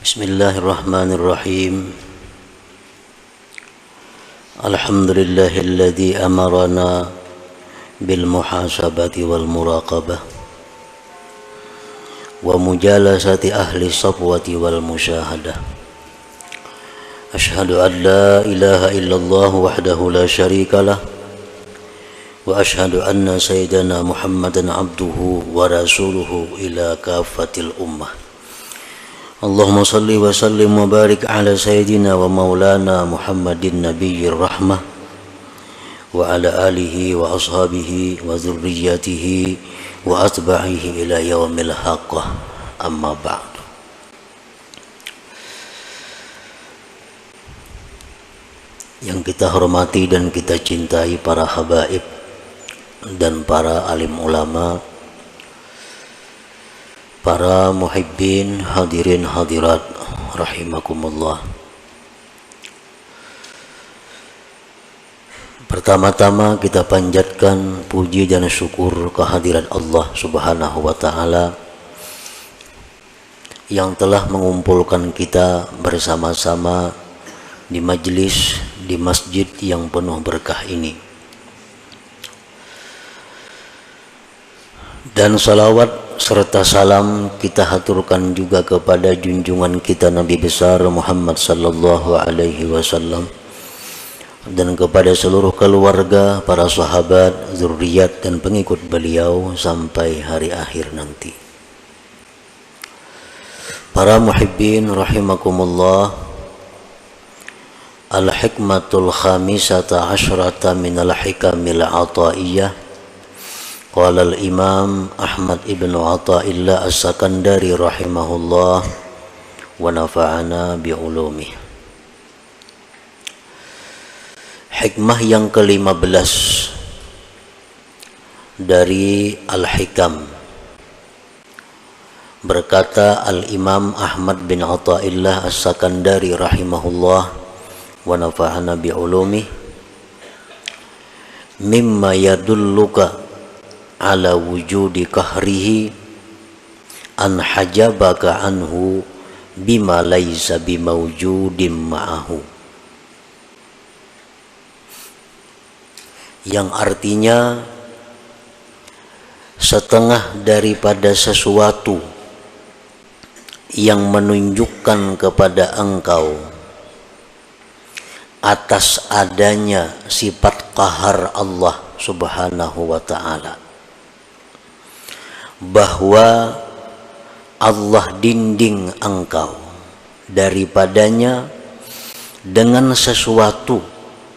Bismillahirrahmanirrahim. Alhamdulillahilladzi amarana bil muhasabati wal muraqabah wa mujalasati ahli safwati wal musyahadah. Ashhadu an la ilaha illallah wahdahu la syarikalah wa ashhadu anna sayyidana Muhammadan abduhu wa rasuluhu ila kafatil ummah. Allahumma salli wa sallim wa barik ala sayyidina wa maulana Muhammadin nabiyyir rahmah wa ala alihi wa ashabihi wa dzurriyyatihi wa atba'ihi ila yaumil haqqah, amma ba'du. Yang kita hormati dan kita cintai para habaib dan para alim ulama, para muhibbin, hadirin hadirat rahimakumullah. Pertama-tama kita panjatkan puji dan syukur kehadirat Allah Subhanahu wa taala yang telah mengumpulkan kita bersama-sama di majlis di masjid yang penuh berkah ini. Dan salawat serta salam kita haturkan juga kepada junjungan kita Nabi besar Muhammad sallallahu alaihi wasallam dan kepada seluruh keluarga, para sahabat, zuriat dan pengikut beliau sampai hari akhir nanti. Para muhibbin rahimakumullah, al-hikmatul khamisata asyrata minal hikamil ataiyah. Qala al-imam Ahmad ibn Athaillah as-Sakandari rahimahullah wa nafa'ana bi'ulumih. Hikmah yang ke-15 dari Al-Hikam. Berkata al-imam Ahmad bin Athaillah as-Sakandari rahimahullah wa nafa'ana bi'ulumih, mimma yadulluka ala wujudi kahrihi an hajabaka anhu bima laysa bimawjudim ma'ahu. Yang artinya setengah daripada sesuatu yang menunjukkan kepada engkau atas adanya sifat qahar Allah Subhanahu wa ta'ala, bahwa Allah dinding engkau daripadanya dengan sesuatu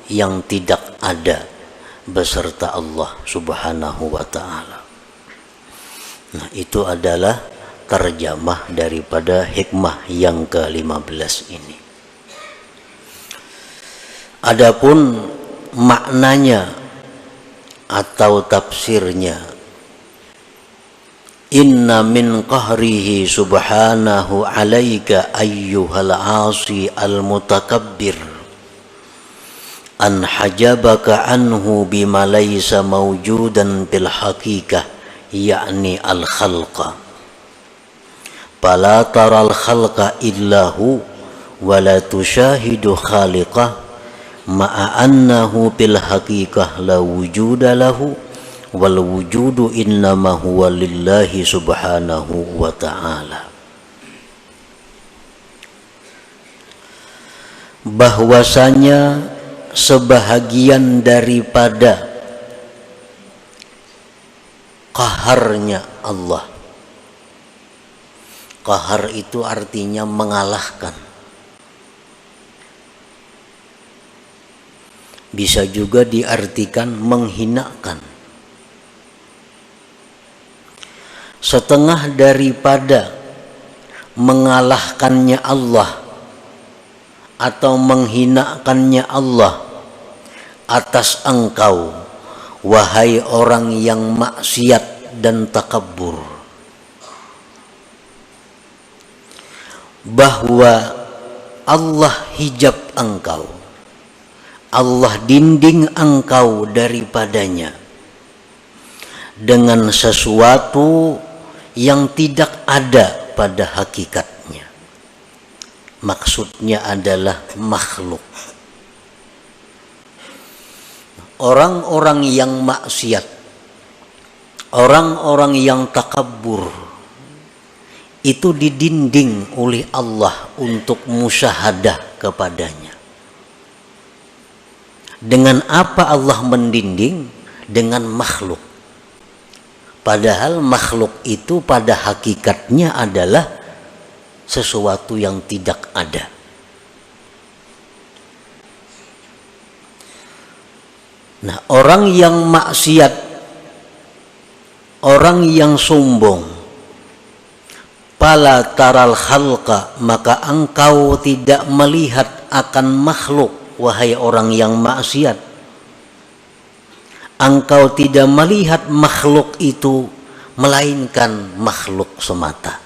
yang tidak ada beserta Allah Subhanahu wa ta'ala. Nah, itu adalah terjemah daripada hikmah yang ke-15 ini. Adapun maknanya atau tafsirnya, inna min qahrihi subhanahu alaika ayyuhal asi al-mutakabbir an hajabaka anhu bima laysa mawjudan bil haqiqah, yakni al-khalqa, fala taral khalqa illahu wa la tushahidu khaliqah ma'a annahu bil haqiqah la wujuda lahu wal wujudu innama huwa lillahi subhanahu wa ta'ala. Bahwasanya sebahagian daripada qaharnya Allah. Qahar itu artinya mengalahkan. Bisa juga diartikan menghinakan. Setengah daripada mengalahkannya Allah atau menghinakannya Allah atas engkau, wahai orang yang maksiat dan takabbur, bahwa Allah hijab engkau, Allah dinding engkau daripadanya dengan sesuatu yang tidak ada pada hakikatnya. maksudnya adalah makhluk. Orang-orang yang maksiat, orang-orang yang takabur, itu didinding oleh Allah untuk musyahadah kepadanya. Dengan apa Allah mendinding? Dengan makhluk. Padahal makhluk itu pada hakikatnya adalah sesuatu yang tidak ada. Nah, orang yang maksiat, orang yang sombong, pala taral khalqa, maka engkau tidak melihat akan makhluk, wahai orang yang maksiat. Engkau tidak melihat makhluk itu, melainkan makhluk semata.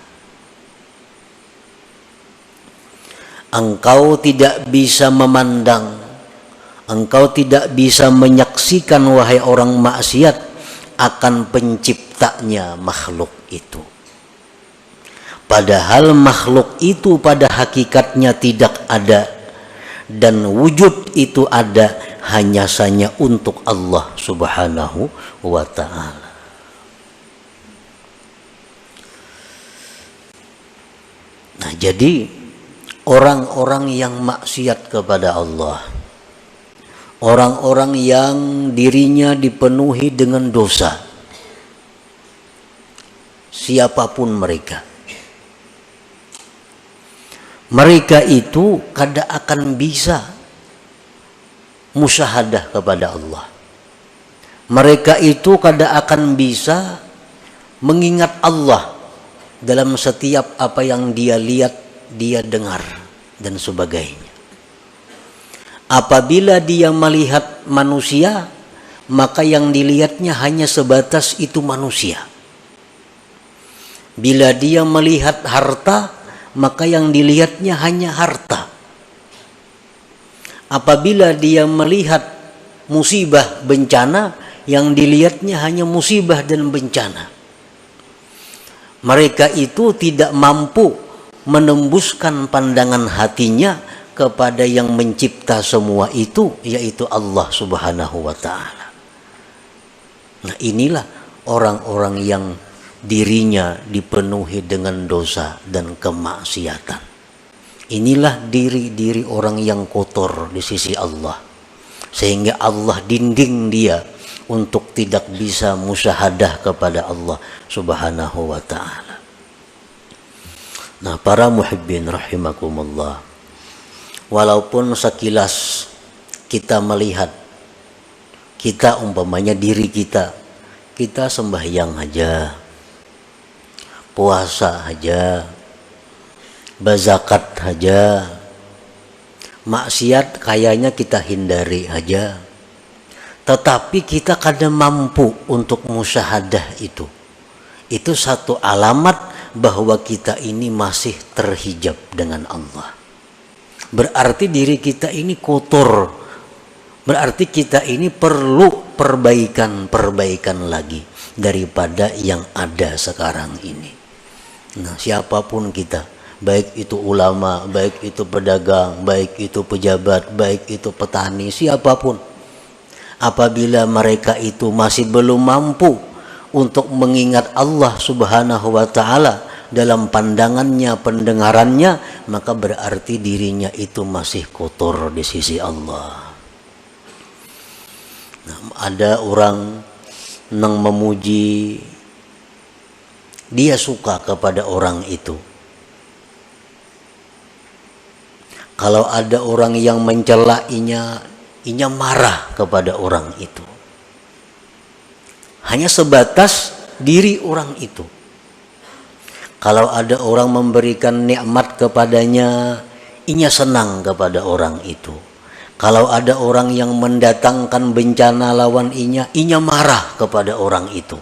Engkau tidak bisa memandang, engkau tidak bisa menyaksikan, wahai orang maksiat, akan penciptanya makhluk itu. Padahal makhluk itu pada hakikatnya tidak ada, dan wujud itu ada hanya saja untuk Allah Subhanahu wa ta'ala. Nah, jadi orang-orang yang maksiat kepada Allah, orang-orang yang dirinya dipenuhi dengan dosa, siapapun mereka, mereka itu kada akan bisa musyahadah kepada Allah. Mereka itu kada akan bisa mengingat Allah dalam setiap apa yang dia lihat, dia dengar, dan sebagainya. Apabila dia melihat manusia, maka yang dilihatnya hanya sebatas itu manusia. Bila dia melihat harta, maka yang dilihatnya hanya harta. Apabila dia melihat musibah, bencana, yang dilihatnya hanya musibah dan bencana. Mereka itu tidak mampu menembuskan pandangan hatinya kepada yang mencipta semua itu, yaitu Allah Subhanahu wa ta'ala. Nah, inilah orang-orang yang dirinya dipenuhi dengan dosa dan kemaksiatan. Inilah diri-diri orang yang kotor di sisi Allah, sehingga Allah dinding dia untuk tidak bisa musyahadah kepada Allah Subhanahu wa ta'ala. Nah, para muhibbin rahimakumullah, walaupun sekilas kita melihat, kita umpamanya diri kita sembahyang aja, puasa aja, bazakat aja, maksiat kayaknya kita hindari aja, tetapi kita kadang mampu untuk musyahadah itu. Itu satu alamat bahwa kita ini masih terhijab dengan Allah. Berarti diri kita ini kotor, berarti kita ini perlu perbaikan lagi daripada yang ada sekarang ini. Nah, siapapun kita, baik itu ulama, baik itu pedagang, baik itu pejabat, baik itu petani, siapapun, apabila mereka itu masih belum mampu untuk mengingat Allah Subhanahu wa ta'ala dalam pandangannya, pendengarannya, maka berarti dirinya itu masih kotor di sisi Allah. Nah, ada orang yang memuji, dia suka kepada orang itu. Kalau ada orang yang mencela, inya marah kepada orang itu. Hanya sebatas diri orang itu. Kalau ada orang memberikan nikmat kepadanya, inya senang kepada orang itu. Kalau ada orang yang mendatangkan bencana lawan inya marah kepada orang itu.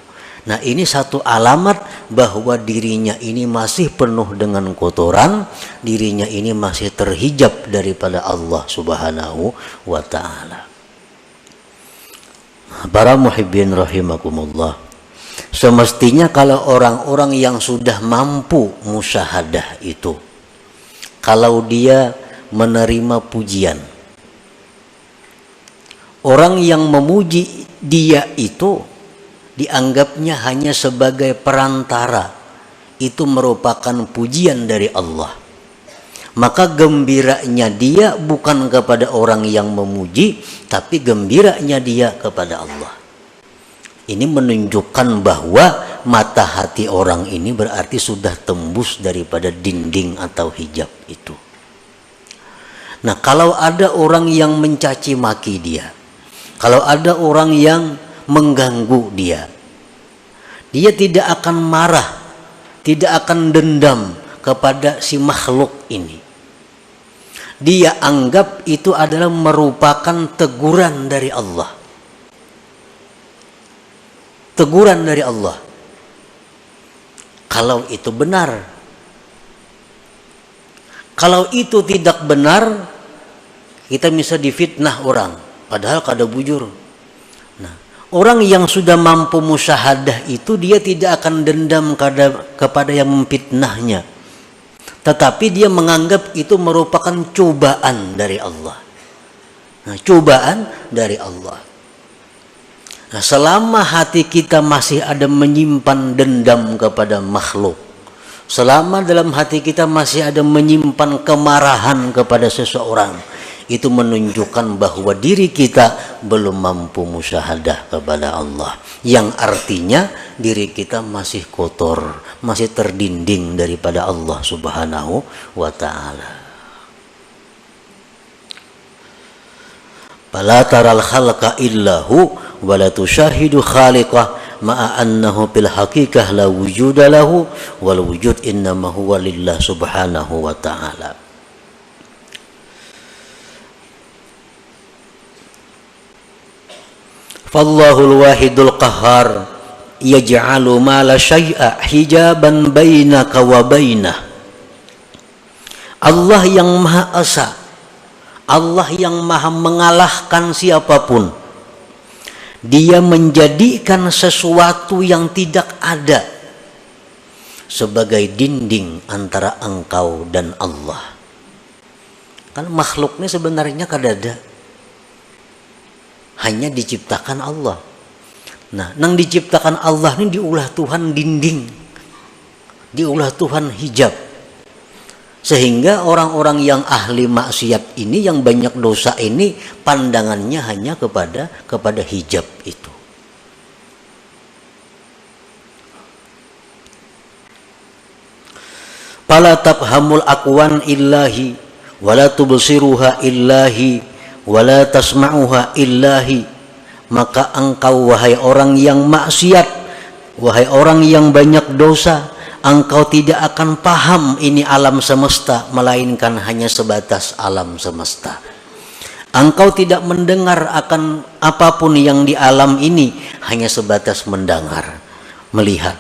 Nah, ini satu alamat bahwa dirinya ini masih penuh dengan kotoran, dirinya ini masih terhijab daripada Allah Subhanahu wa ta'ala. Para muhibbin rahimakumullah, semestinya kalau orang-orang yang sudah mampu musyahadah itu, kalau dia menerima pujian. Orang yang memuji dia itu dianggapnya hanya sebagai perantara, itu merupakan pujian dari Allah. Maka gembiranya dia bukan kepada orang yang memuji, tapi gembiranya dia kepada Allah. Ini menunjukkan bahwa mata hati orang ini berarti sudah tembus daripada dinding atau hijab itu. Nah, kalau ada orang yang mencaci maki dia, kalau ada orang yang mengganggu dia, dia tidak akan marah, tidak akan dendam kepada si makhluk ini. Dia anggap itu adalah merupakan teguran dari Allah. Teguran dari Allah. Kalau itu benar. Kalau itu tidak benar, kita bisa difitnah orang, padahal kada bujur. Nah, orang yang sudah mampu musyahadah itu dia tidak akan dendam kepada yang memfitnahnya, tetapi dia menganggap itu merupakan cobaan dari Allah. Nah, cobaan dari Allah. Nah, selama hati kita masih ada menyimpan dendam kepada makhluk, selama dalam hati kita masih ada menyimpan kemarahan kepada seseorang, itu menunjukkan bahwa diri kita belum mampu musyahadah kepada Allah, yang artinya diri kita masih kotor, masih terdinding daripada Allah Subhanahu wa ta'ala. Fala taral khalqa illahu wa la tushahidu khaliqah ma'a annahu bil haqiqah la wujuda lahu wal wujud innama huwa lillah subhanahu wa ta'ala. Fallahul wahidul qahhar yaj'alu ma la syai'a hijaban bainaka wa bainah. Allah yang Maha Esa, Allah yang Maha mengalahkan siapapun. Dia menjadikan sesuatu yang tidak ada sebagai dinding antara engkau dan Allah. Kan makhluknya sebenarnya kada ada, hanya diciptakan Allah. Nah, nang diciptakan Allah ini diulah Tuhan dinding, diulah Tuhan hijab. Sehingga orang-orang yang ahli maksiat ini, yang banyak dosa ini, pandangannya hanya kepada hijab itu. Fala tafhamul aqwan illahi wala tubsiruha illahi wala tasma'uha illahi. Maka engkau wahai orang yang maksiat, wahai orang yang banyak dosa, engkau tidak akan paham ini alam semesta, melainkan hanya sebatas alam semesta. Engkau tidak mendengar akan apapun yang di alam ini, hanya sebatas mendengar, melihat.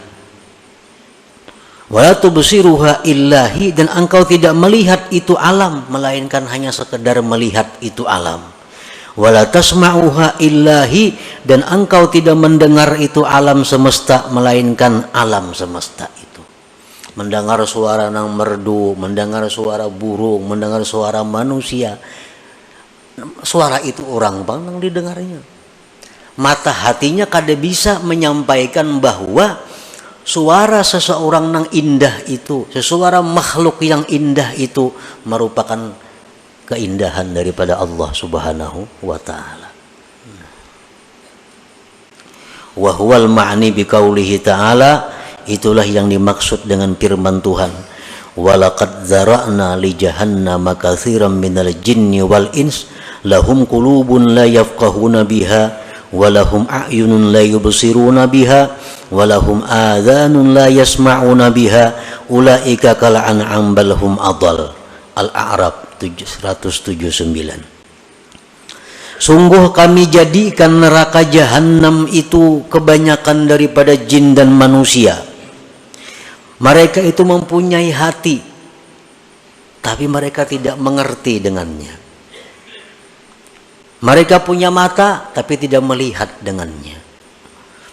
Wala tubsiruha illahi, dan engkau tidak melihat itu alam, melainkan hanya sekedar melihat itu alam. Wala tasma'uha illahi, dan engkau tidak mendengar itu alam semesta, melainkan alam semesta itu. Mendengar suara nang merdu, mendengar suara burung, mendengar suara manusia. Suara itu orang bang nang didengarnya. Mata hatinya kada bisa menyampaikan bahwa suara seseorang nang indah itu, suara makhluk yang indah itu merupakan keindahan daripada Allah Subhanahu wa ta'ala. Wa huwal ma'ni biqaulihi ta'ala, itulah yang dimaksud dengan firman Tuhan, walaqad zara'na li jahannama katsiran minal jinni wal ins lahum qulubun la yafqahuna biha wa lahum a'yunun la yubsiruna biha wa lahum adhanun la yasma'una biha ulaika kal an'am bal hum adall. Al-A'raf 179. Sungguh kami jadikan neraka jahanam itu kebanyakan daripada jin dan manusia. Mereka itu mempunyai hati, tapi mereka tidak mengerti dengannya. Mereka punya mata, tapi tidak melihat dengannya.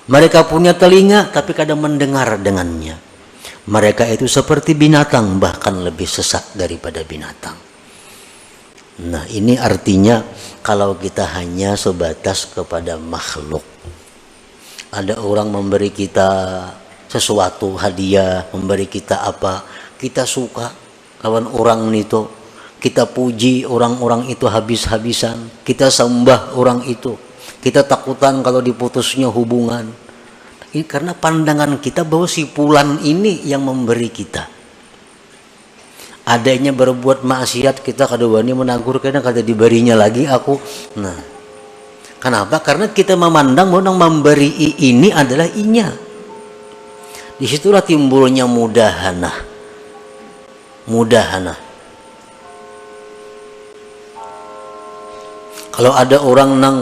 Mereka punya telinga, tapi kadang mendengar dengannya. Mereka itu seperti binatang, bahkan lebih sesat daripada binatang. Nah, ini artinya kalau kita hanya sebatas kepada makhluk. Ada orang memberi kita sesuatu, hadiah, memberi kita apa, kita suka kawan orang itu, kita puji orang-orang itu habis-habisan, kita sembah orang itu, kita takutan kalau diputusnya hubungan. Ini karena pandangan kita bahwa si fulan ini yang memberi kita. Adanya berbuat maksiat kita kadang-kadang menegur, karena kata diberinya lagi aku. Nah, kenapa? Karena kita memandang bahwa yang memberi ini adalah inya. Disitulah timbulnya mudahana. Kalau ada orang yang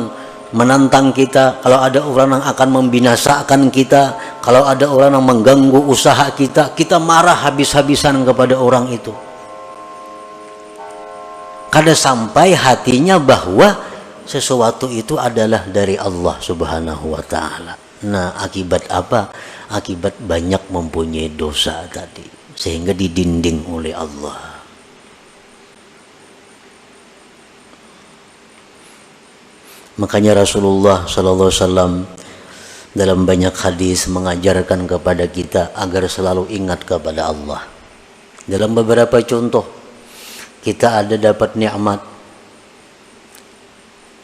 menantang kita, kalau ada orang yang akan membinasakan kita, kalau ada orang yang mengganggu usaha kita, kita marah habis-habisan kepada orang itu. Kada sampai hatinya bahwa sesuatu itu adalah dari Allah Subhanahu wa ta'ala. Nah, akibat apa? Akibat banyak mempunyai dosa tadi, sehingga didinding oleh Allah. Makanya Rasulullah sallallahu alaihi wasallam dalam banyak hadis mengajarkan kepada kita agar selalu ingat kepada Allah. Dalam beberapa contoh, kita ada dapat nikmat,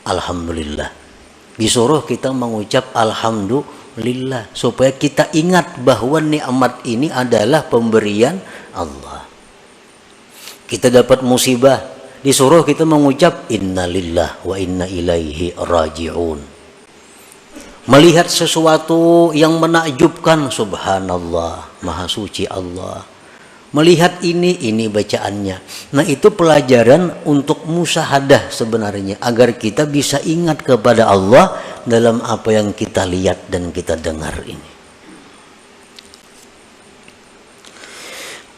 alhamdulillah. Disuruh kita mengucap alhamdulillah supaya kita ingat bahwa nikmat ini adalah pemberian Allah. Kita dapat musibah, disuruh kita mengucap innalillah wa inna ilaihi raji'un. Melihat sesuatu yang menakjubkan, subhanallah, maha suci Allah. Melihat ini bacaannya. Nah, itu pelajaran untuk musyahadah sebenarnya, agar kita bisa ingat kepada Allah dalam apa yang kita lihat dan kita dengar ini.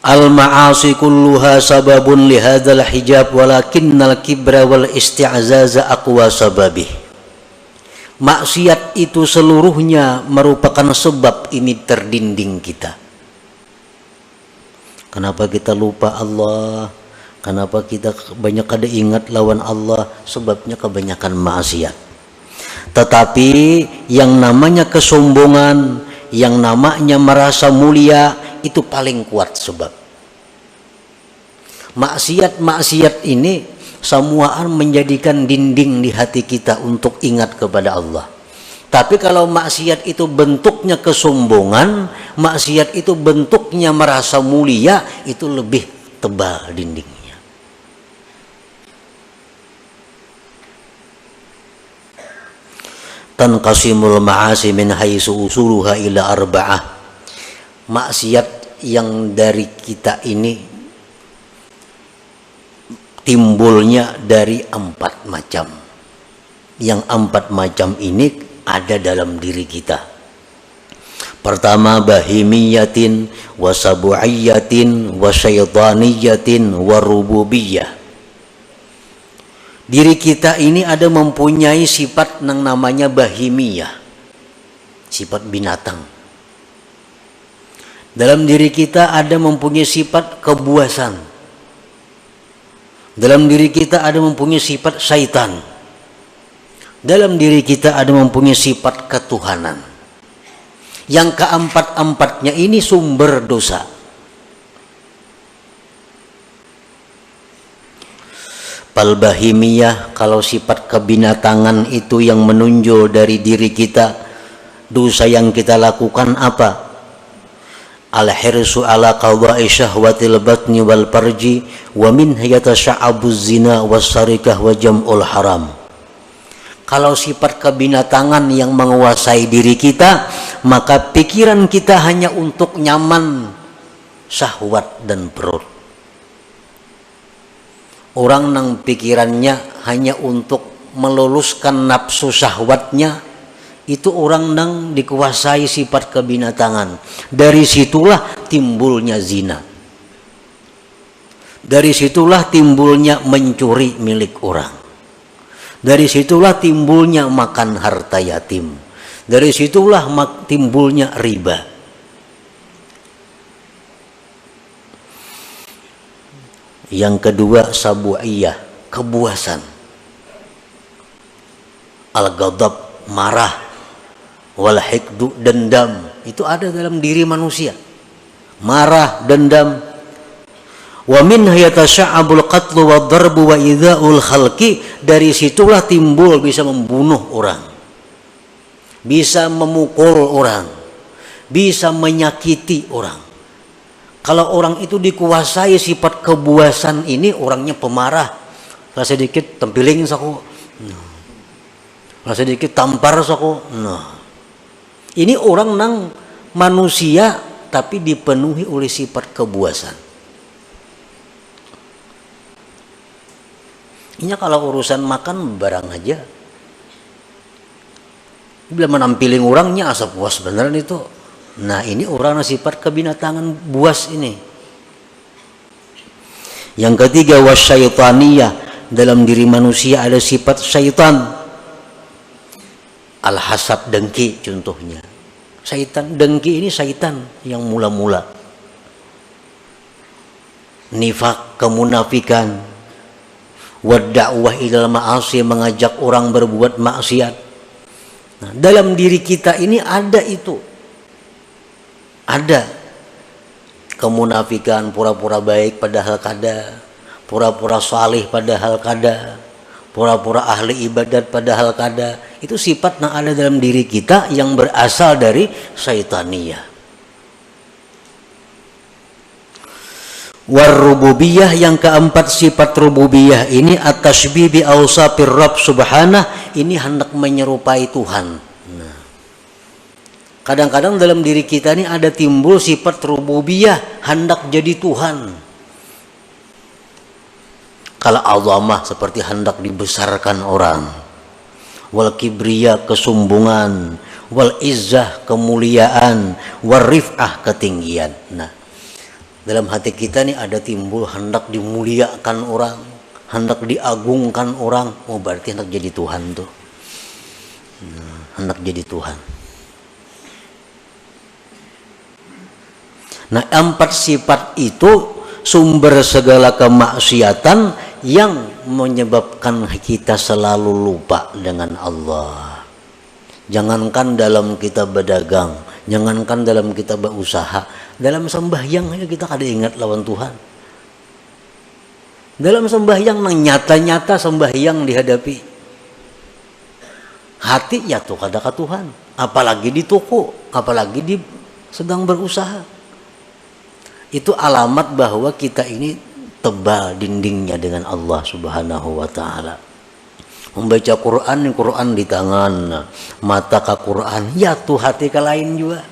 Al-ma'asi kulluha sababun lihadzal hijab walakinnal kibra wal isti'zaza aqwa sababih. Maksiat itu seluruhnya merupakan sebab ini terdinding kita. Kenapa kita lupa Allah? Kenapa kita banyak kada ingat lawan Allah? Sebabnya kebanyakan maksiat. Tetapi yang namanya kesombongan, yang namanya merasa mulia, itu paling kuat sebab. Maksiat ini semuaan menjadikan dinding di hati kita untuk ingat kepada Allah. Tapi kalau maksiat itu bentuknya kesombongan, maksiat itu bentuknya merasa mulia, itu lebih tebal dindingnya. Tanqasimul ma'asi min haitsu usuluha ila arba'ah. Maksiat yang dari kita ini timbulnya dari 4 macam. Yang 4 macam ini ada dalam diri kita. Pertama, bahimiyatin wa sabu'iyatin wa syaitaniyatin wa rububiyah. Diri kita ini ada mempunyai sifat yang namanya bahimiyah, sifat binatang. Dalam diri kita ada mempunyai sifat kebuasan. Dalam diri kita ada mempunyai sifat syaitan. Dalam diri kita ada mempunyai sifat ketuhanan. Yang keempat-empatnya ini sumber dosa. Palbahimiyah, kalau sifat kebinatangan itu yang menonjol dari diri kita, dosa yang kita lakukan apa? Al-hirsu ala qada'i syahwatil batni wal farji wa min yatasa'abuz zina was sarikah wa jam'ul haram. Kalau sifat kebinatangan yang menguasai diri kita, maka pikiran kita hanya untuk nyaman, syahwat dan perut. Orang yang pikirannya hanya untuk meluluskan nafsu syahwatnya, itu orang yang dikuasai sifat kebinatangan. Dari situlah timbulnya zina. Dari situlah timbulnya mencuri milik orang. Dari situlah timbulnya makan harta yatim. Dari situlah timbulnya riba. Yang kedua sabu'iyah, kebuasan. Al-ghadab, marah. Wal hikdu, dendam. Itu ada dalam diri manusia. Marah, dendam. Wa min yatasha'abul qatlu wa darbu wa idza'ul khalqi. Dari situlah timbul bisa membunuh orang, bisa memukul orang, bisa menyakiti orang. Kalau orang itu dikuasai sifat kebuasan ini, orangnya pemarah. Lah sedikit tempiling saku. Lah sedikit tampar saku. Nah. Ini orang nang manusia tapi dipenuhi oleh sifat kebuasan. Ini kalau urusan makan barang aja. Bila menampiling orangnya asa puas beneran itu. Nah ini orang sifat kebinatangan buas ini. Yang ketiga wasyaitaniyah, dalam diri manusia ada sifat syaitan. Al-hasad, dengki contohnya. Syaitan, dengki ini syaitan yang mula-mula. Nifak, kemunafikan. Wadda'wah ilal ma'asi, mengajak orang berbuat maksiat. Nah, dalam diri kita ini ada itu. Ada kemunafikan, pura-pura baik padahal kada, pura-pura salih padahal kada, pura-pura ahli ibadat padahal kada. Itu sifat yang ada dalam diri kita yang berasal dari syaitaniyah. Warrububiyah, yang keempat sifat rububiyah ini at-tashbih bi awsafir Rabb subhanah, ini hendak menyerupai Tuhan. Kadang-kadang dalam diri kita ini ada timbul sifat rububiyah, hendak jadi Tuhan. Kalau azamah seperti hendak dibesarkan orang. Wal kibriya, kesombongan. Wal izzah, kemuliaan. Wal rif'ah, ketinggian. Nah, dalam hati kita ini ada timbul hendak dimuliakan orang, hendak diagungkan orang. Oh berarti hendak jadi Tuhan tuh. Nah, hendak jadi Tuhan. Nah, empat sifat itu sumber segala kemaksiatan yang menyebabkan kita selalu lupa dengan Allah. Jangankan dalam kita berdagang, jangankan dalam kita berusaha, dalam sembahyang aja kita kada ingat lawan Tuhan. Dalam sembahyang nang nyata-nyata sembahyang dihadapi, hati ya tuh kada ke Tuhan, apalagi di toko, apalagi di sedang berusaha. Itu alamat bahwa kita ini tebal dindingnya dengan Allah subhanahu wa ta'ala. Membaca Quran, Quran di tangan, mata ke Quran, ya tuh hati ke lain juga.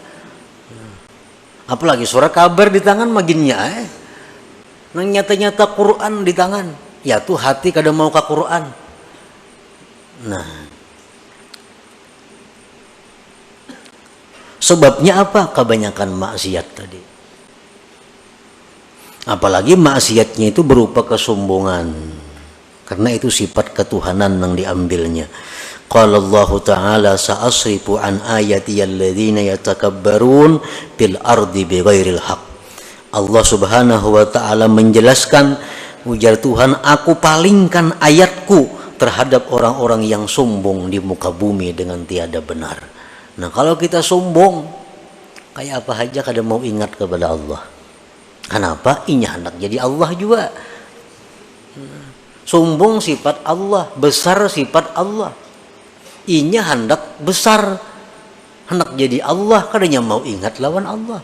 Apalagi surat kabar di tangan maginnya nang nyata-nyata Quran di tangan, ya tuh hati kada mau ke Quran. Nah, sebabnya apa? Kebanyakan maksiat tadi. Apalagi maksiatnya itu berupa kesombongan, karena itu sifat ketuhanan yang diambilnya. Qala Allah Ta'ala sa'asrifu an ayati alladhina yatakabbarun fil ardi bighairil haq. Allah Subhanahu wa Ta'ala menjelaskan, ujar Tuhan, aku palingkan ayatku terhadap orang-orang yang sombong di muka bumi dengan tiada benar. Nah, kalau kita sombong kayak apa aja kada mau ingat kepada Allah. Kenapa? Inya hendak jadi Allah juga. Sombong sifat Allah, besar sifat Allah. Inya hendak besar, hendak jadi Allah, kadanya mau ingat lawan Allah.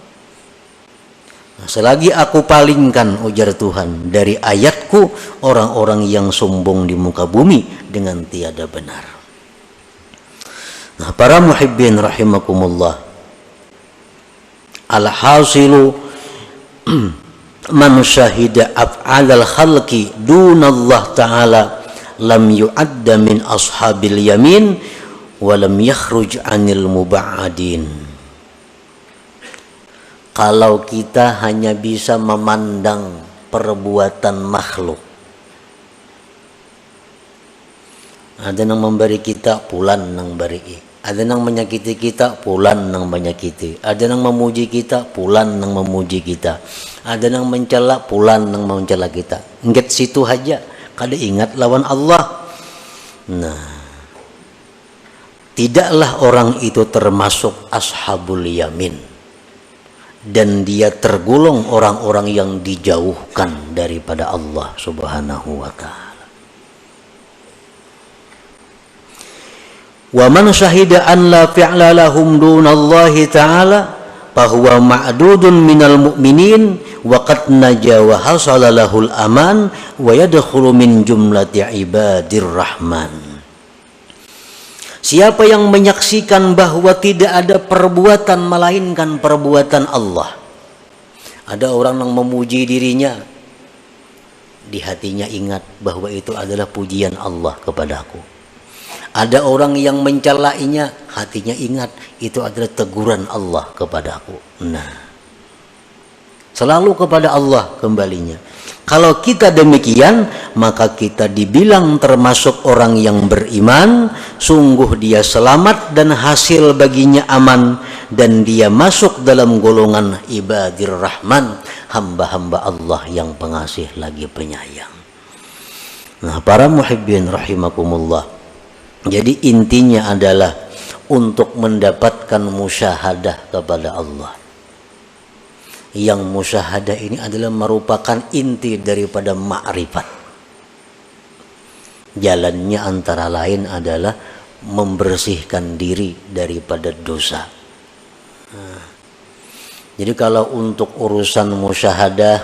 Nah, selagi aku palingkan, ujar Tuhan, dari ayatku orang-orang yang sombong di muka bumi dengan tiada benar. Nah, para muhibbin rahimakumullah, al-hasilu man syahida af'alal khalqi dunallah ta'ala lam yu'adda min ashabil yamin wa lam yakhruj anil muba'adin. Kalau kita hanya bisa memandang perbuatan makhluk, ada yang memberi kita pulan nang beri, Ada yang menyakiti kita, pulan yang menyakiti. Ada yang memuji kita, pulan yang memuji kita. Ada yang mencela, pulan yang mencela kita. Ingat situ aja, kada ingat lawan Allah. Nah, tidaklah orang itu termasuk ashabul yamin, dan dia tergolong orang-orang yang dijauhkan daripada Allah Subhanahu wa ta'ala. Wa man syahida an la fi'la lahum dunallahi ta'ala fahuwa ma'dudun minal mu'minin wa qad naja wa hasala lahul aman wa yadkhulu min jumlati ibadir rahman. Siapa yang menyaksikan bahwa tidak ada perbuatan melainkan perbuatan Allah. Ada orang yang memuji dirinya, di hatinya ingat bahwa itu adalah pujian Allah kepadaku. Ada orang yang mencelainya, hatinya ingat itu adalah teguran Allah kepadaku. Nah, selalu kepada Allah kembalinya. Kalau kita demikian, maka kita dibilang termasuk orang yang beriman. Sungguh dia selamat dan hasil baginya aman, dan dia masuk dalam golongan ibadir rahman, hamba-hamba Allah yang pengasih lagi penyayang. Nah, para muhibbin rahimakumullah, jadi intinya adalah untuk mendapatkan musyahadah kepada Allah. Yang musyahadah ini adalah merupakan inti daripada ma'rifat. Jalannya antara lain adalah membersihkan diri daripada dosa. Nah, jadi kalau untuk urusan musyahadah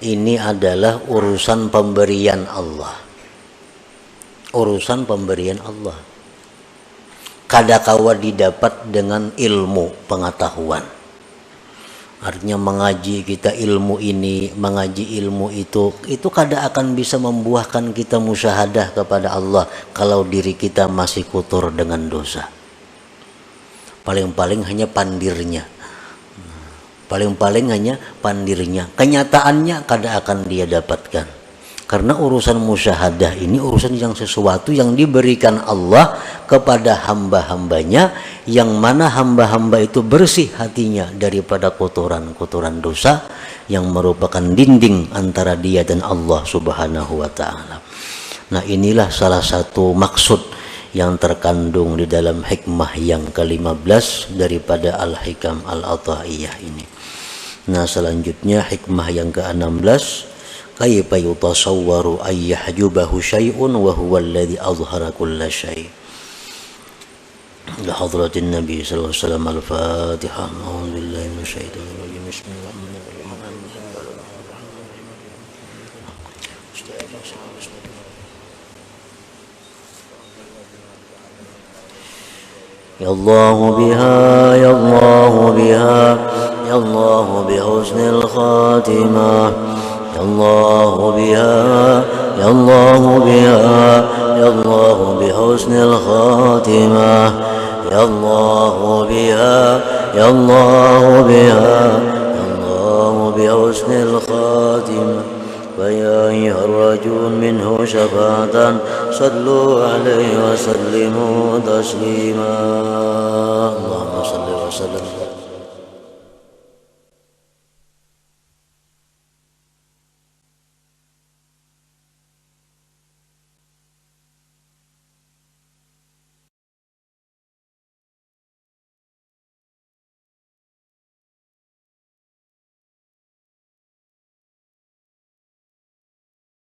ini adalah urusan pemberian Allah. Urusan pemberian Allah. Kadakawa didapat dengan ilmu pengetahuan. Artinya mengaji kita ilmu ini, mengaji ilmu itu kada akan bisa membuahkan kita musyahadah kepada Allah kalau diri kita masih kotor dengan dosa. Paling-paling hanya pandirnya. Paling-paling hanya pandirnya. Kenyataannya kada akan dia dapatkan. Karena urusan musyahadah ini urusan yang sesuatu yang diberikan Allah kepada hamba-hambanya, yang mana hamba-hamba itu bersih hatinya daripada kotoran-kotoran dosa yang merupakan dinding antara dia dan Allah Subhanahu wa ta'ala. Nah, inilah salah satu maksud yang terkandung di dalam hikmah yang ke-15 daripada Al-Hikam Al-Ata'iyah ini. Nah, selanjutnya hikmah yang ke-16, kaifa yutasawwaru ay yahjubahu syai'un wa huwa alladhi azhara kulla syai'. Li hadratin Nabi sallallahu alaihi wasallam. Al-Fatihah. A'udzu billahi minasyaitonir rajim. Bismillahirrahmanirrahim. Ya Allah biha, ya Allah biha, ya Allah bi husnil khatimah. Ya Allah biha, ya Allah biha, ya Allah bi husnil khatimah. Ya Allah biha, ya Allah biha, ya Allah bi husnil khatimah. فيا أيها الرجل منه شفاعة صلوا عليه وسلموا تسليما. اللهم صل وسلم